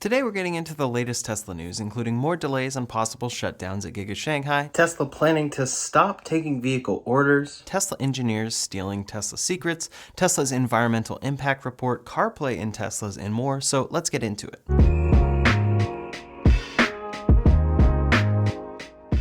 Today we're getting into the latest Tesla news, including more delays and possible shutdowns at Giga Shanghai, Tesla planning to stop taking vehicle orders, Tesla engineers stealing Tesla secrets, Tesla's environmental impact report, CarPlay in Teslas, and more, so let's get into it.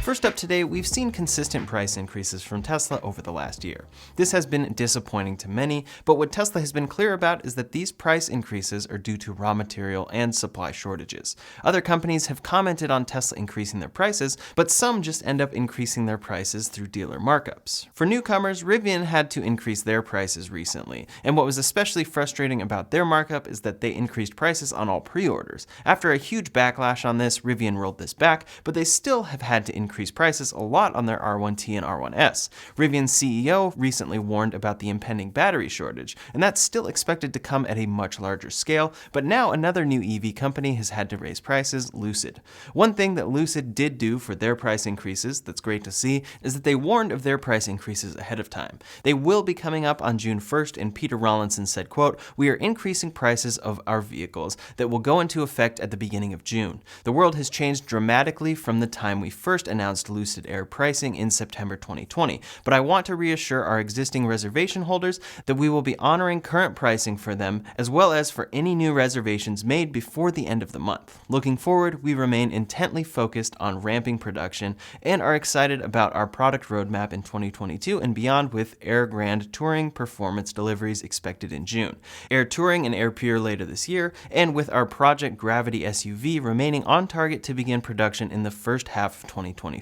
First up today, we've seen consistent price increases from Tesla over the last year. This has been disappointing to many, but what Tesla has been clear about is that these price increases are due to raw material and supply shortages. Other companies have commented on Tesla increasing their prices, but some just end up increasing their prices through dealer markups. For newcomers, Rivian had to increase their prices recently, and what was especially frustrating about their markup is that they increased prices on all pre-orders. After a huge backlash on this, Rivian rolled this back, but they still have had to increase prices a lot on their R1T and R1S. Rivian's CEO recently warned about the impending battery shortage, and that's still expected to come at a much larger scale, but now another new EV company has had to raise prices, Lucid. One thing that Lucid did do for their price increases that's great to see is that they warned of their price increases ahead of time. They will be coming up on June 1st, and Peter Rawlinson said, quote, "We are increasing prices of our vehicles that will go into effect at the beginning of June. The world has changed dramatically from the time we first announced Lucid Air pricing in September 2020, but I want to reassure our existing reservation holders that we will be honoring current pricing for them as well as for any new reservations made before the end of the month. Looking forward, we remain intently focused on ramping production and are excited about our product roadmap in 2022 and beyond, with Air Grand Touring performance deliveries expected in June, Air Touring and Air Pure later this year, and with our Project Gravity SUV remaining on target to begin production in the first half of 2024.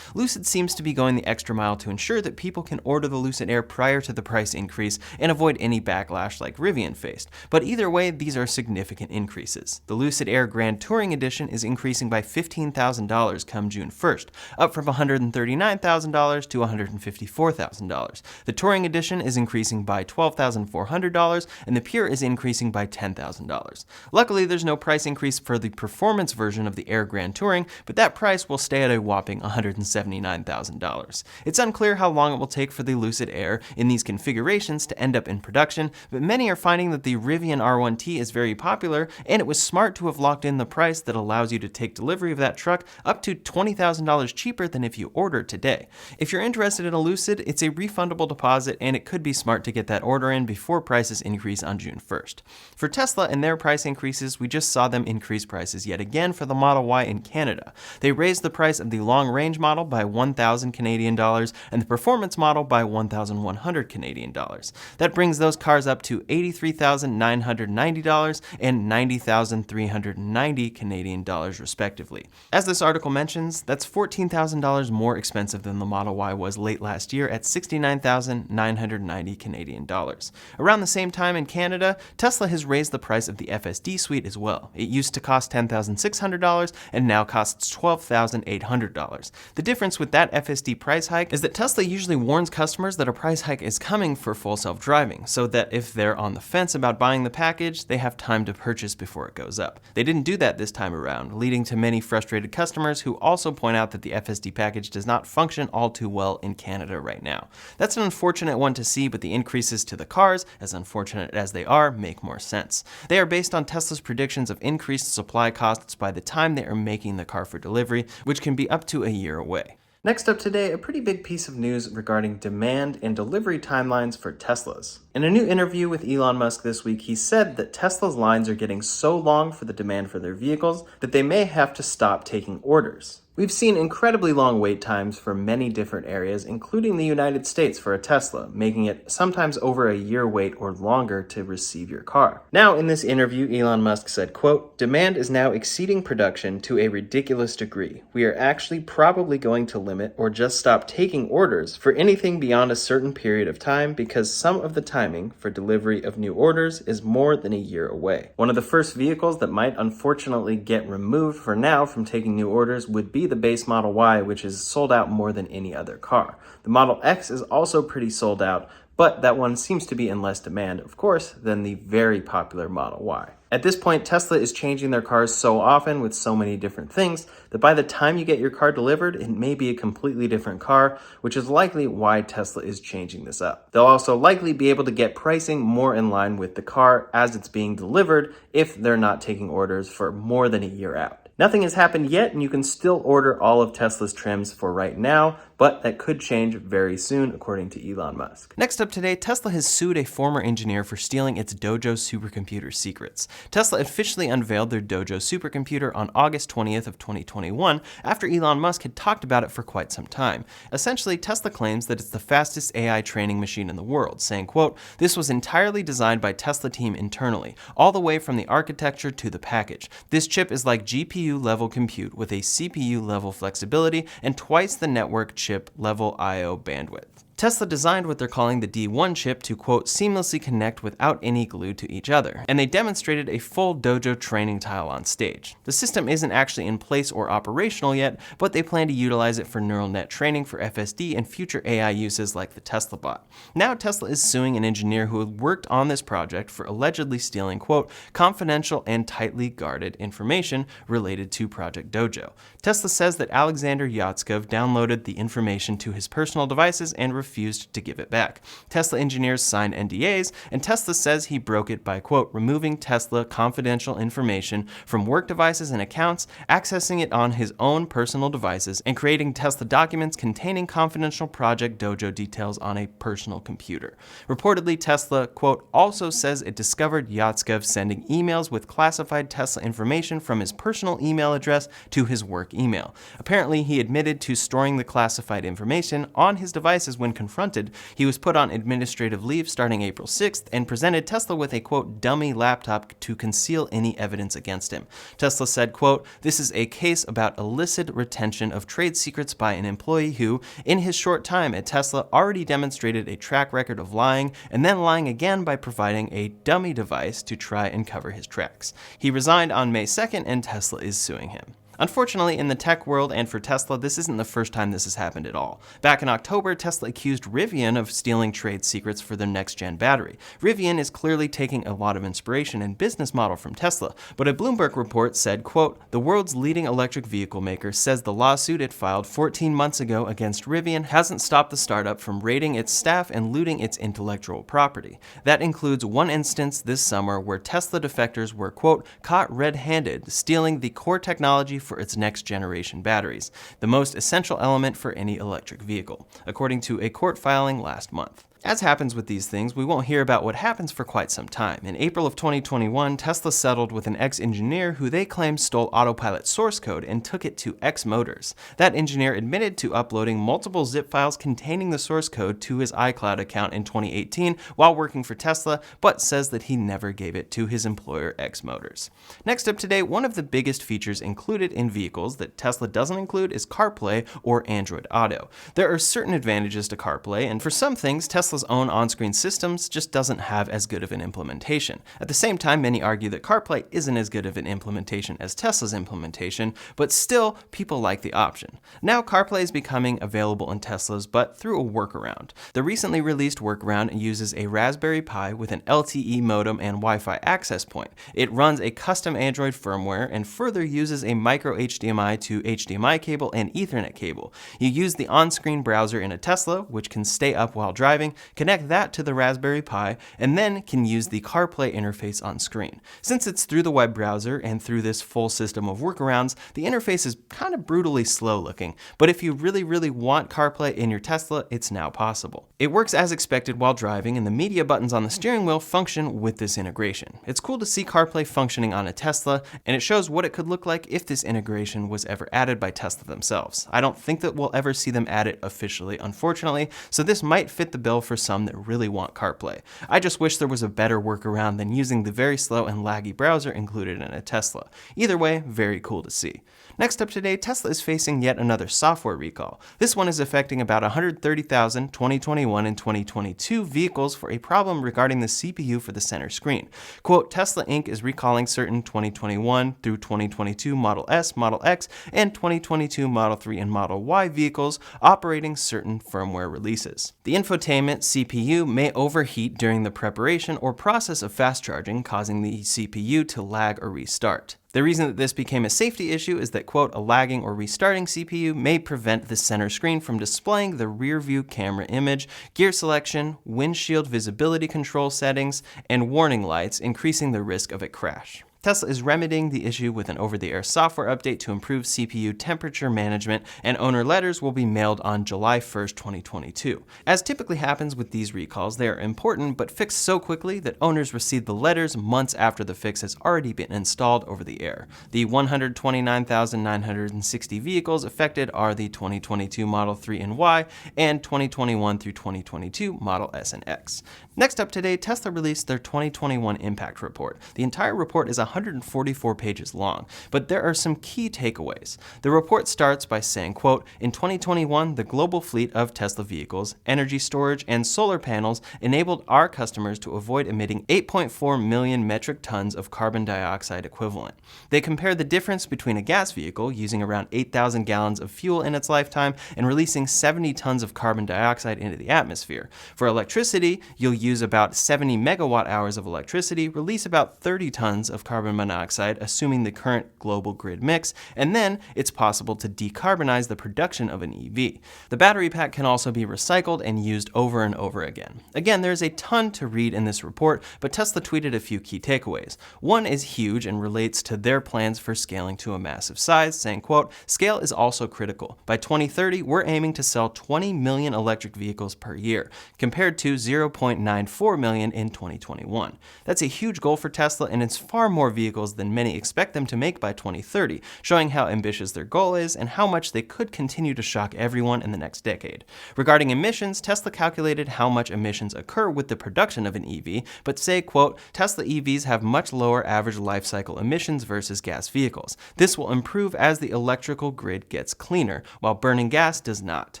Lucid seems to be going the extra mile to ensure that people can order the Lucid Air prior to the price increase and avoid any backlash like Rivian faced. But either way, these are significant increases. The Lucid Air Grand Touring Edition is increasing by $15,000 come June 1st, up from $139,000 to $154,000. The Touring Edition is increasing by $12,400, and the Pure is increasing by $10,000. Luckily, there's no price increase for the performance version of the Air Grand Touring, but that price will stay at a whopping $179,000. It's unclear how long it will take for the Lucid Air in these configurations to end up in production, but many are finding that the Rivian R1T is very popular, and it was smart to have locked in the price that allows you to take delivery of that truck up to $20,000 cheaper than if you order today. If you're interested in a Lucid, it's a refundable deposit, and it could be smart to get that order in before prices increase on June 1st. For Tesla and their price increases, we just saw them increase prices yet again for the Model Y in Canada. They raised the price of the long-range model by 1,000 Canadian dollars and the performance model by 1,100 Canadian dollars. That brings those cars up to $83,990 and 90,390 Canadian dollars respectively. As this article mentions, that's $14,000 more expensive than the Model Y was late last year at 69,990 Canadian dollars. Around the same time in Canada, Tesla has raised the price of the FSD suite as well. It used to cost $10,600 and now costs $12,800. The difference with that FSD price hike is that Tesla usually warns customers that a price hike is coming for full self-driving, so that if they're on the fence about buying the package, they have time to purchase before it goes up. They didn't do that this time around, leading to many frustrated customers who also point out that the FSD package does not function all too well in Canada right now. That's an unfortunate one to see, but the increases to the cars, as unfortunate as they are, make more sense. They are based on Tesla's predictions of increased supply costs by the time they are making the car for delivery, which can be up to a year away. Next up today, a pretty big piece of news regarding demand and delivery timelines for Teslas. In a new interview with Elon Musk this week, he said that Tesla's lines are getting so long for the demand for their vehicles that they may have to stop taking orders. We've seen incredibly long wait times for many different areas, including the United States for a Tesla, making it sometimes over a year wait or longer to receive your car. Now, in this interview, Elon Musk said, quote, "Demand is now exceeding production to a ridiculous degree. We are actually probably going to limit or just stop taking orders for anything beyond a certain period of time because some of the timing for delivery of new orders is more than a year away." One of the first vehicles that might unfortunately get removed for now from taking new orders would be the base Model Y, which is sold out more than any other car. The Model X is also pretty sold out, but that one seems to be in less demand, of course, than the very popular Model Y. At this point, Tesla is changing their cars so often with so many different things that by the time you get your car delivered, it may be a completely different car, which is likely why Tesla is changing this up. They'll also likely be able to get pricing more in line with the car as it's being delivered if they're not taking orders for more than a year out. Nothing has happened yet, and you can still order all of Tesla's trims for right now, but that could change very soon, according to Elon Musk. Next up today, Tesla has sued a former engineer for stealing its Dojo supercomputer secrets. Tesla officially unveiled their Dojo supercomputer on August 20th of 2021 after Elon Musk had talked about it for quite some time. Essentially, Tesla claims that it's the fastest AI training machine in the world, saying, quote, "This was entirely designed by Tesla team internally, all the way from the architecture to the package. This chip is like GPU-level compute with a CPU-level flexibility and twice the network chip-level I/O bandwidth." Tesla designed what they're calling the D1 chip to, quote, "seamlessly connect without any glue to each other," and they demonstrated a full Dojo training tile on stage. The system isn't actually in place or operational yet, but they plan to utilize it for neural net training for FSD and future AI uses like the Tesla bot. Now Tesla is suing an engineer who had worked on this project for allegedly stealing, quote, "confidential and tightly guarded information related to Project Dojo." Tesla says that Alexander Yatskov downloaded the information to his personal devices and refused to give it back. Tesla engineers signed NDAs, and Tesla says he broke it by, quote, "removing Tesla confidential information from work devices and accounts, accessing it on his own personal devices, and creating Tesla documents containing confidential Project Dojo details on a personal computer." Reportedly, Tesla, quote, "also says it discovered Yatskov sending emails with classified Tesla information from his personal email address to his work email. Apparently, he admitted to storing the classified information on his devices when confronted. He was put on administrative leave starting April 6th and presented Tesla with a, quote, "dummy laptop to conceal any evidence against him." Tesla said, quote, "This is a case about illicit retention of trade secrets by an employee who, in his short time at Tesla, already demonstrated a track record of lying and then lying again by providing a dummy device to try and cover his tracks. He resigned on May 2nd and Tesla is suing him." Unfortunately, in the tech world and for Tesla, this isn't the first time this has happened at all. Back in October, Tesla accused Rivian of stealing trade secrets for their next-gen battery. Rivian is clearly taking a lot of inspiration and business model from Tesla, but a Bloomberg report said, quote, "The world's leading electric vehicle maker says the lawsuit it filed 14 months ago against Rivian hasn't stopped the startup from raiding its staff and looting its intellectual property. That includes one instance this summer where Tesla defectors were, quote, caught red-handed, stealing the core technology for its next generation batteries, the most essential element for any electric vehicle," according to a court filing last month. As happens with these things, we won't hear about what happens for quite some time. In April of 2021, Tesla settled with an ex-engineer who they claim stole Autopilot source code and took it to X Motors. That engineer admitted to uploading multiple zip files containing the source code to his iCloud account in 2018 while working for Tesla, but says that he never gave it to his employer X Motors. Next up today, one of the biggest features included in vehicles that Tesla doesn't include is CarPlay or Android Auto. There are certain advantages to CarPlay, and for some things, Tesla's own on-screen systems just doesn't have as good of an implementation. At the same time, many argue that CarPlay isn't as good of an implementation as Tesla's implementation, but still, people like the option. Now, CarPlay is becoming available in Teslas, but through a workaround. The recently released workaround uses a Raspberry Pi with an LTE modem and Wi-Fi access point. It runs a custom Android firmware and further uses a micro HDMI to HDMI cable and Ethernet cable. You use the on-screen browser in a Tesla, which can stay up while driving, connect that to the Raspberry Pi, and then can use the CarPlay interface on screen. Since it's through the web browser and through this full system of workarounds, the interface is kind of brutally slow looking, but if you really want CarPlay in your Tesla, it's now possible. It works as expected while driving, and the media buttons on the steering wheel function with this integration. It's cool to see CarPlay functioning on a Tesla, and it shows what it could look like if this integration was ever added by Tesla themselves. I don't think that we'll ever see them add it officially, unfortunately, so this might fit the bill for some that really want CarPlay. I just wish there was a better workaround than using the very slow and laggy browser included in a Tesla. Either way, very cool to see. Next up today, Tesla is facing yet another software recall. This one is affecting about 130,000 2021 and 2022 vehicles for a problem regarding the CPU for the center screen. Quote, Tesla Inc. is recalling certain 2021 through 2022 Model S, Model X, and 2022 Model 3 and Model Y vehicles operating certain firmware releases. The infotainment, CPU may overheat during the preparation or process of fast charging, causing the CPU to lag or restart. The reason that this became a safety issue is that, quote, a lagging or restarting CPU may prevent the center screen from displaying the rear view camera image, gear selection, windshield visibility control settings, and warning lights, increasing the risk of a crash. Tesla is remedying the issue with an over-the-air software update to improve CPU temperature management, and owner letters will be mailed on July 1st, 2022. As typically happens with these recalls, they are important but fixed so quickly that owners receive the letters months after the fix has already been installed over the air. The 129,960 vehicles affected are the 2022 Model 3 and Y and 2021 through 2022 Model S and X. Next up today, Tesla released their 2021 Impact Report. The entire report is 144 pages long, but there are some key takeaways. The report starts by saying, quote, in 2021, the global fleet of Tesla vehicles, energy storage, and solar panels enabled our customers to avoid emitting 8.4 million metric tons of carbon dioxide equivalent. They compare the difference between a gas vehicle using around 8,000 gallons of fuel in its lifetime and releasing 70 tons of carbon dioxide into the atmosphere. For electricity, you'll use about 70 megawatt hours of electricity, release about 30 tons of carbon monoxide, assuming the current global grid mix, and then it's possible to decarbonize the production of an EV. The battery pack can also be recycled and used over and over again. Again, there's a ton to read in this report, but Tesla tweeted a few key takeaways. One is huge and relates to their plans for scaling to a massive size, saying, quote, scale is also critical. By 2030, we're aiming to sell 20 million electric vehicles per year, compared to 0.94 million in 2021. That's a huge goal for Tesla, and it's far more vehicles than many expect them to make by 2030, showing how ambitious their goal is and how much they could continue to shock everyone in the next decade. Regarding emissions, Tesla calculated how much emissions occur with the production of an EV, but say, quote, Tesla EVs have much lower average life cycle emissions versus gas vehicles. This will improve as the electrical grid gets cleaner, while burning gas does not.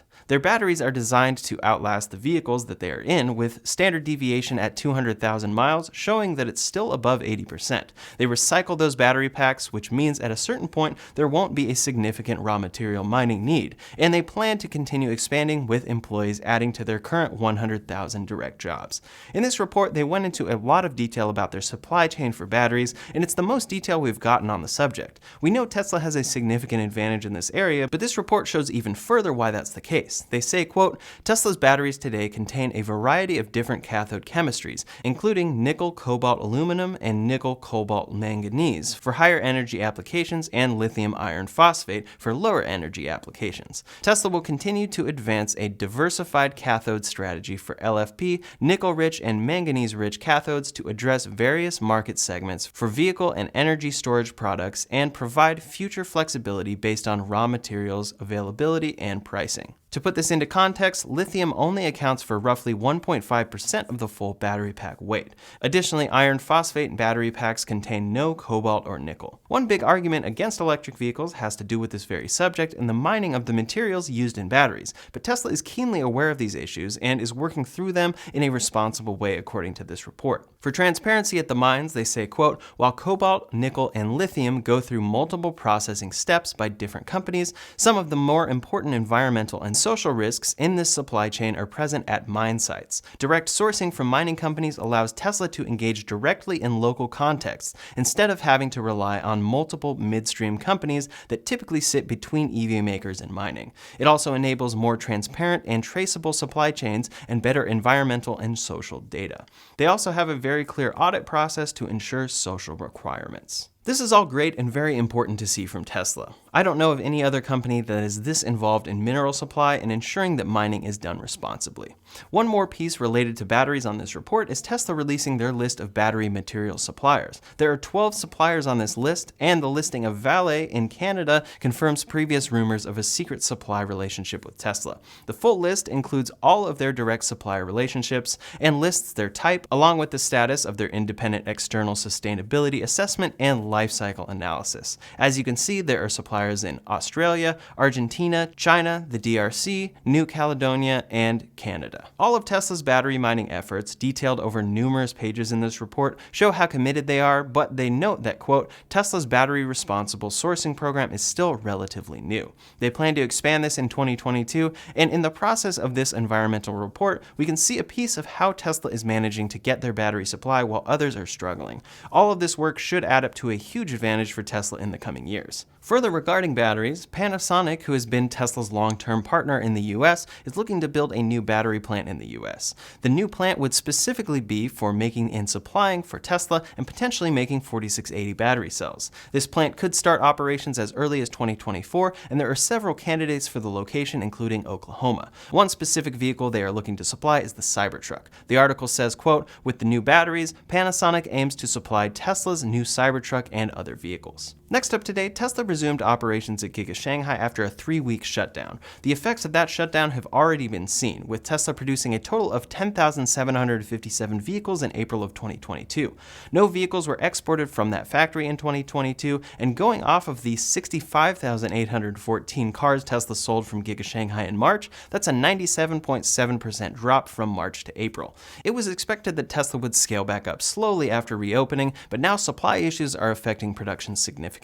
Their batteries are designed to outlast the vehicles that they are in, with standard deviation at 200,000 miles showing that it's still above 80%. They recycle those battery packs, which means at a certain point there won't be a significant raw material mining need, and they plan to continue expanding with employees adding to their current 100,000 direct jobs. In this report, they went into a lot of detail about their supply chain for batteries, and it's the most detail we've gotten on the subject. We know Tesla has a significant advantage in this area, but this report shows even further why that's the case. They say, quote, Tesla's batteries today contain a variety of different cathode chemistries, including nickel, cobalt, aluminum, and nickel, cobalt, manganese for higher energy applications and lithium iron phosphate for lower energy applications. Tesla will continue to advance a diversified cathode strategy for LFP, nickel-rich, and manganese-rich cathodes to address various market segments for vehicle and energy storage products and provide future flexibility based on raw materials availability and pricing. To put this into context, lithium only accounts for roughly 1.5% of the full battery pack weight. Additionally, iron phosphate battery packs contain no cobalt or nickel. One big argument against electric vehicles has to do with this very subject and the mining of the materials used in batteries, but Tesla is keenly aware of these issues and is working through them in a responsible way according to this report. For transparency at the mines, they say, quote, while cobalt, nickel, and lithium go through multiple processing steps by different companies, some of the more important environmental and social risks in this supply chain are present at mine sites. Direct sourcing from mining companies allows Tesla to engage directly in local contexts instead of having to rely on multiple midstream companies that typically sit between EV makers and mining. It also enables more transparent and traceable supply chains and better environmental and social data. They also have a very clear audit process to ensure social requirements. This is all great and very important to see from Tesla. I don't know of any other company that is this involved in mineral supply and ensuring that mining is done responsibly. One more piece related to batteries on this report is Tesla releasing their list of battery material suppliers. There are 12 suppliers on this list, and the listing of Vale in Canada confirms previous rumors of a secret supply relationship with Tesla. The full list includes all of their direct supplier relationships and lists their type, along with the status of their independent external sustainability assessment and life cycle analysis. As you can see, there are suppliers suppliers in Australia, Argentina, China, the DRC, New Caledonia, and Canada. All of Tesla's battery mining efforts, detailed over numerous pages in this report, show how committed they are, but they note that, quote, Tesla's battery responsible sourcing program is still relatively new. They plan to expand this in 2022, and in the process of this environmental report, we can see a piece of how Tesla is managing to get their battery supply while others are struggling. All of this work should add up to a huge advantage for Tesla in the coming years. Further regarding batteries, Panasonic, who has been Tesla's long-term partner in the US, is looking to build a new battery plant in the US. The new plant would specifically be for making and supplying for Tesla and potentially making 4680 battery cells. This plant could start operations as early as 2024, and there are several candidates for the location, including Oklahoma. One specific vehicle they are looking to supply is the Cybertruck. The article says, quote, with the new batteries, Panasonic aims to supply Tesla's new Cybertruck and other vehicles. Next up today, Tesla resumed operations at Giga Shanghai after a 3-week shutdown. The effects of that shutdown have already been seen, with Tesla producing a total of 10,757 vehicles in April of 2022. No vehicles were exported from that factory in 2022, and going off of the 65,814 cars Tesla sold from Giga Shanghai in March, that's a 97.7% drop from March to April. It was expected that Tesla would scale back up slowly after reopening, but now supply issues are affecting production significantly.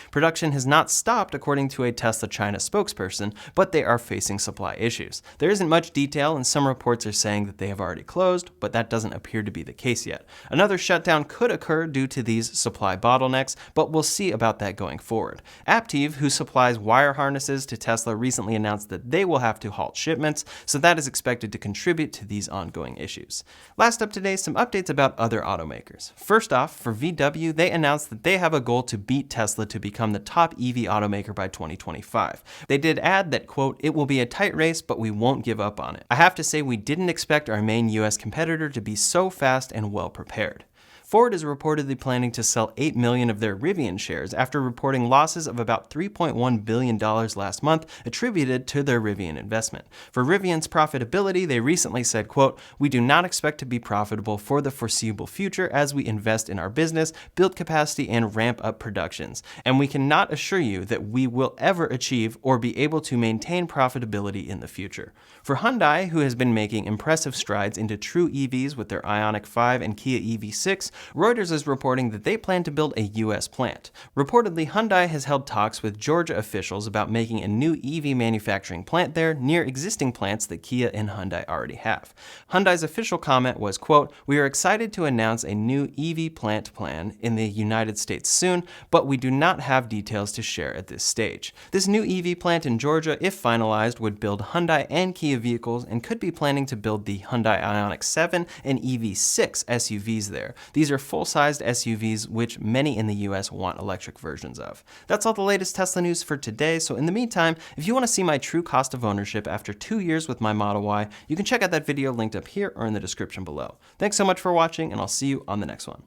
Production has not stopped, according to a Tesla China spokesperson, but they are facing supply issues. There isn't much detail, and some reports are saying that they have already closed, but that doesn't appear to be the case yet. Another shutdown could occur due to these supply bottlenecks, but we'll see about that going forward. Aptiv, who supplies wire harnesses to Tesla, recently announced that they will have to halt shipments, so that is expected to contribute to these ongoing issues. Last up today, some updates about other automakers. First off, for VW, they announced that they have a goal to beat Tesla to become the top EV automaker by 2025. They did add that, quote, it will be a tight race, but we won't give up on it. I have to say we didn't expect our main US competitor to be so fast and well prepared. Ford is reportedly planning to sell 8 million of their Rivian shares after reporting losses of about $3.1 billion last month attributed to their Rivian investment. For Rivian's profitability, they recently said, quote, we do not expect to be profitable for the foreseeable future as we invest in our business, build capacity, and ramp up productions. And we cannot assure you that we will ever achieve or be able to maintain profitability in the future. For Hyundai, who has been making impressive strides into true EVs with their Ioniq 5 and Kia EV6, Reuters is reporting that they plan to build a US plant. Reportedly, Hyundai has held talks with Georgia officials about making a new EV manufacturing plant there near existing plants that Kia and Hyundai already have. Hyundai's official comment was, quote, we are excited to announce a new EV plant plan in the United States soon, but we do not have details to share at this stage. This new EV plant in Georgia, if finalized, would build Hyundai and Kia vehicles and could be planning to build the Hyundai Ioniq 7 and EV6 SUVs there. These are full-sized SUVs, which many in the US want electric versions of. That's all the latest Tesla news for today, so in the meantime, if you want to see my true cost of ownership after 2 years with my Model Y, you can check out that video linked up here or in the description below. Thanks so much for watching, and I'll see you on the next one.